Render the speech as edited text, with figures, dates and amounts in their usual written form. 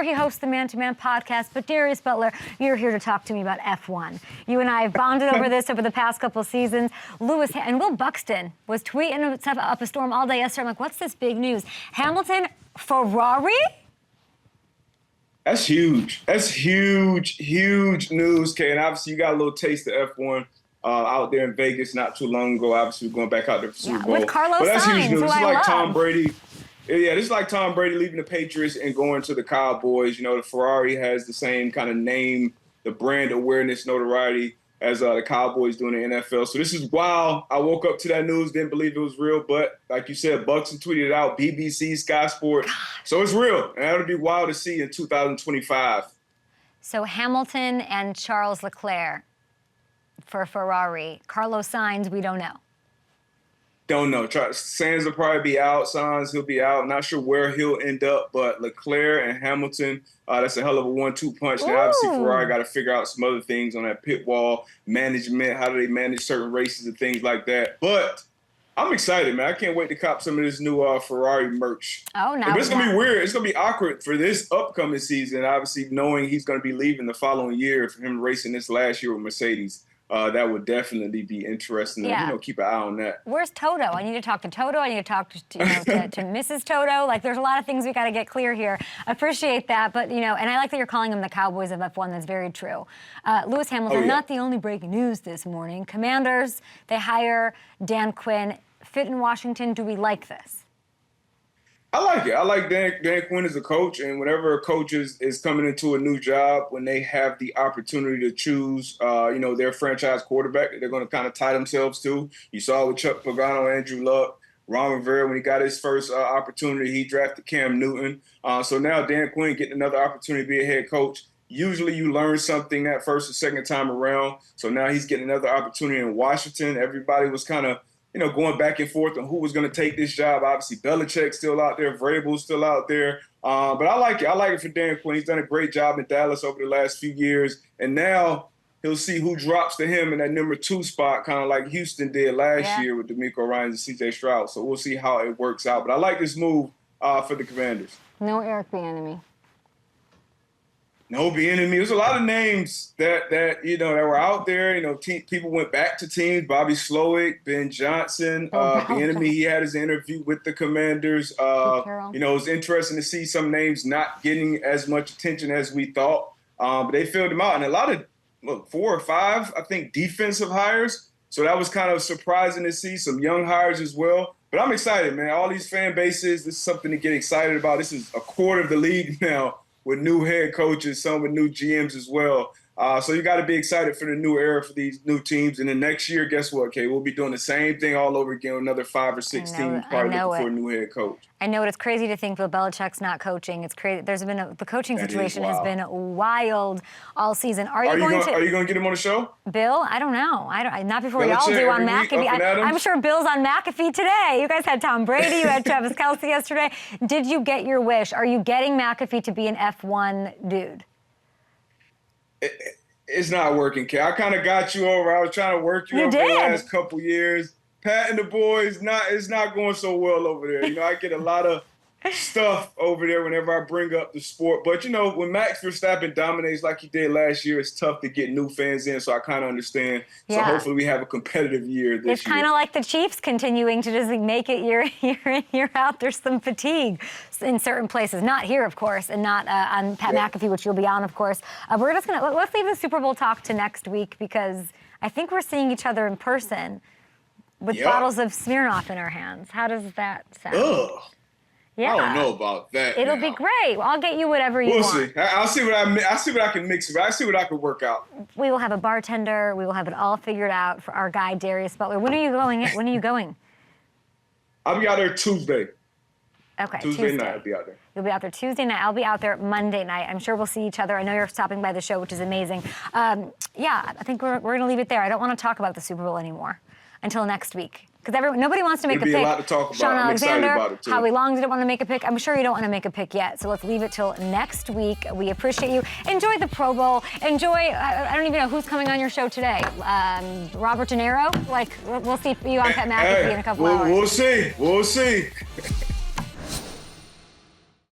Sure, he hosts the Man to Man podcast, but Darius Butler, you're here to talk to me about F1. You and I have bonded over this over the past couple seasons. And Will Buxton was tweeting stuff up a storm all day yesterday. I'm like, what's this big news? Hamilton, Ferrari? That's huge. That's huge news, Kay. And obviously, you got a little taste of F1 out there in Vegas not too long ago. Obviously, we're going back out there for Super Bowl. With Carlos but that's Sainz, huge news. who This is I like love. Tom Brady. Yeah, this is like Tom Brady leaving the Patriots and going to the Cowboys. You know, the Ferrari has the same kind of name, the brand awareness, notoriety as the Cowboys doing the NFL. So this is wild. I woke up to that news, didn't believe it was real. But like you said, Buxton tweeted it out, BBC, Sky Sport. So it's real. And that'll be wild to see in 2025. So Hamilton and Charles Leclerc for Ferrari. Carlos Sainz, we don't know. Don't know. Sainz will probably be out. Sainz, he'll be out. Not sure where he'll end up, but Leclerc and Hamilton, that's a hell of a 1-2 punch. Now, obviously, Ferrari got to figure out some other things on that pit wall management. How do they manage certain races and things like that? But I'm excited, man. I can't wait to cop some of this new Ferrari merch. Oh, no. But it's going to be weird. It's going to be awkward for this upcoming season, obviously, knowing he's going to be leaving the following year for him racing this last year with Mercedes. That would definitely be interesting. Yeah. And, keep an eye on that. Where's Toto? I need to talk to Toto. I need to talk to Mrs. Toto. Like, there's a lot of things we got to get clear here. I appreciate that. But, and I like that you're calling them the Cowboys of F1. That's very true. Lewis Hamilton, not the only breaking news this morning. Commanders, they hire Dan Quinn. Fit in Washington. Do we like this? I like it. I like Dan Quinn as a coach, and whenever a coach is coming into a new job, when they have the opportunity to choose, their franchise quarterback that they're going to kind of tie themselves to. You saw with Chuck Pagano, Andrew Luck, Ron Rivera, when he got his first opportunity, he drafted Cam Newton. So now Dan Quinn getting another opportunity to be a head coach. Usually you learn something that first or second time around. So now he's getting another opportunity in Washington. Everybody was kind of going back and forth on who was going to take this job. Obviously, Belichick's still out there. Vrabel's still out there. But I like it. I like it for Dan Quinn. He's done a great job in Dallas over the last few years. And now he'll see who drops to him in that number 2 spot, kind of like Houston did last year with DeMeco Ryans and C.J. Stroud. So we'll see how it works out. But I like this move for the Commanders. No Eric Bieniemy. No Bieniemy. There's a lot of names that were out there. People went back to teams. Bobby Slowick, Ben Johnson, Bieniemy. He had his interview with the Commanders. It was interesting to see some names not getting as much attention as we thought. But they filled them out, and a lot of 4 or 5, I think, defensive hires. So that was kind of surprising to see some young hires as well. But I'm excited, man. All these fan bases. This is something to get excited about. This is a quarter of the league now, with new head coaches, some with new GMs as well. So you got to be excited for the new era for these new teams. And then next year, guess what, Kay? We'll be doing the same thing all over again with another 5 or 6 teams probably looking for a new head coach. I know it. It's crazy to think Bill Belichick's not coaching. It's crazy. The coaching situation has been wild all season. Are you going to get him on the show? Bill? I don't know. Not before y'all do on McAfee. I'm sure Bill's on McAfee today. You guys had Tom Brady. You had Travis Kelce yesterday. Did you get your wish? Are you getting McAfee to be an F1 dude? It's not working, Kay. I kind of got you over. I was trying to work you over the last couple years. Pat and the boys, it's not going so well over there. I get a lot of stuff over there whenever I bring up the sport. But, when Max Verstappen dominates like he did last year, it's tough to get new fans in, so I kind of understand. Yeah. So hopefully we have a competitive year this year. It's kind of like the Chiefs continuing to just make it year in, year out. There's some fatigue in certain places. Not here, of course, and not on Pat McAfee, which you'll be on, of course. We're just let's leave the Super Bowl talk to next week, because I think we're seeing each other in person with bottles of Smirnoff in our hands. How does that sound? Ugh. Yeah. I don't know about that. It'll be great. I'll get you whatever you want. We'll see. I'll see what I can mix. I'll see what I can work out. We will have a bartender. We will have it all figured out for our guy Darius Butler. When are you going? I'll be out there Tuesday. Okay. Tuesday night I'll be out there. You'll be out there Tuesday night. I'll be out there Monday night. I'm sure we'll see each other. I know you're stopping by the show, which is amazing. I think we're going to leave it there. I don't want to talk about the Super Bowl anymore until next week. Because nobody wants to make a pick. There'll be a lot to talk about. Sean I'm Alexander, excited about it too. Howie Long didn't want to make a pick. I'm sure you don't want to make a pick yet. So let's leave it till next week. We appreciate you. Enjoy the Pro Bowl. Enjoy, I don't even know who's coming on your show today. Robert De Niro? We'll see you on Pat McAfee in a couple hours. We'll see.